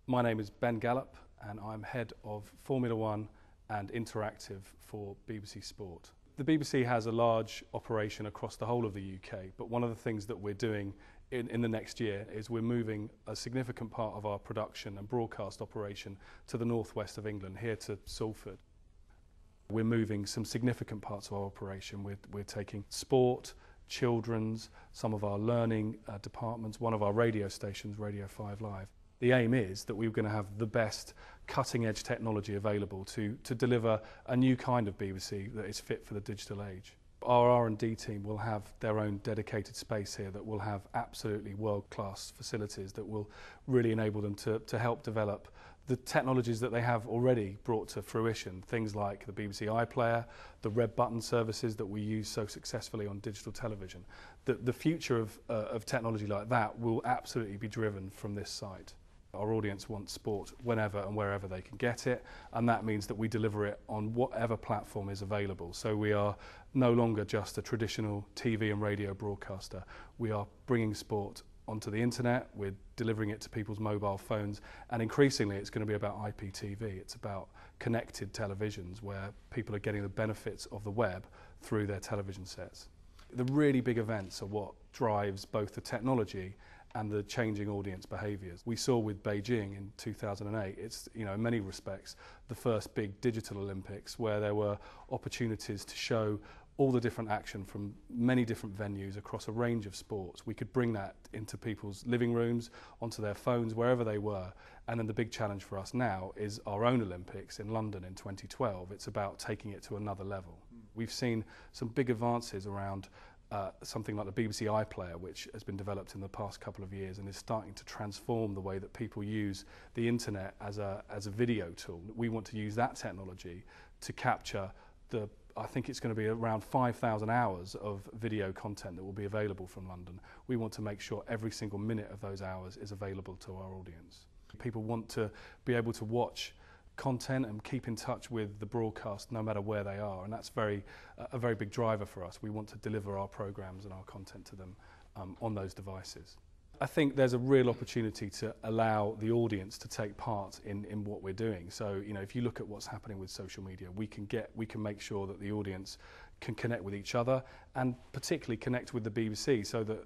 My name is Ben Gallop and I'm head of Formula One and Interactive for BBC Sport. The BBC has a large operation across the whole of the UK, but one of the things that we're doing in the next year is we're moving a significant part of our production and broadcast operation to the northwest of England, here to Salford. We're moving some significant parts of our operation. We're taking sport, children's, some of our learning departments, one of our radio stations, Radio 5 Live. The aim is that we're going to have the best cutting-edge technology available to deliver a new kind of BBC that is fit for the digital age. Our R&D team will have their own dedicated space here that will have absolutely world-class facilities that will really enable them to help develop the technologies that they have already brought to fruition, things like the BBC iPlayer, the red button services that we use so successfully on digital television. The future of technology like that will absolutely be driven from this site. Our audience wants sport whenever and wherever they can get it, and that means that we deliver it on whatever platform is available. So we are no longer just a traditional TV and radio broadcaster. We are bringing sport onto the internet, we're delivering it to people's mobile phones, and increasingly it's going to be about IPTV. It's about connected televisions where people are getting the benefits of the web through their television sets. The really big events are what drives both the technology and the changing audience behaviours. We saw with Beijing in 2008, it's, in many respects, the first big digital Olympics where there were opportunities to show all the different action from many different venues across a range of sports. We could bring that into people's living rooms, onto their phones, wherever they were. And then the big challenge for us now is our own Olympics in London in 2012. It's about taking it to another level. We've seen some big advances around something like the BBC iPlayer, which has been developed in the past couple of years and is starting to transform the way that people use the internet as a video tool. We want to use that technology to capture I think it's going to be around 5,000 hours of video content that will be available from London. We want to make sure every single minute of those hours is available to our audience. People want to be able to watch content and keep in touch with the broadcast no matter where they are, and that's a very big driver for us. We want to deliver our programs and our content to them on those devices. I think there's a real opportunity to allow the audience to take part in what we're doing. So, if you look at what's happening with social media, we can make sure that the audience can connect with each other and particularly connect with the BBC, so that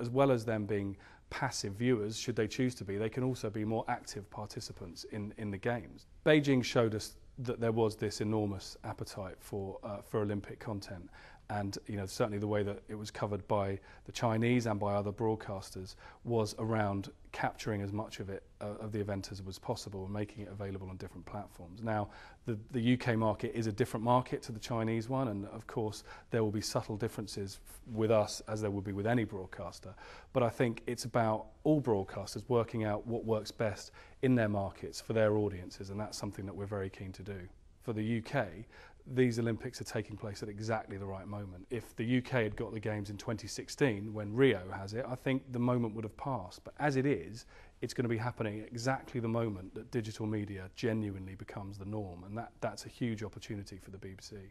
as well as them being passive viewers, should they choose to be, they can also be more active participants in the games. Beijing showed us that there was this enormous appetite for Olympic content, and certainly the way that it was covered by the Chinese and by other broadcasters was around capturing as much of the event as was possible and making it available on different platforms. Now, the UK market is a different market to the Chinese one, and of course there will be subtle differences with us as there would be with any broadcaster, but I think it's about all broadcasters working out what works best in their markets for their audiences, and that's something that we're very keen to do. For the UK, these Olympics are taking place at exactly the right moment. If the UK had got the Games in 2016, when Rio has it, I think the moment would have passed. But as it is, it's going to be happening at exactly the moment that digital media genuinely becomes the norm, and that's a huge opportunity for the BBC.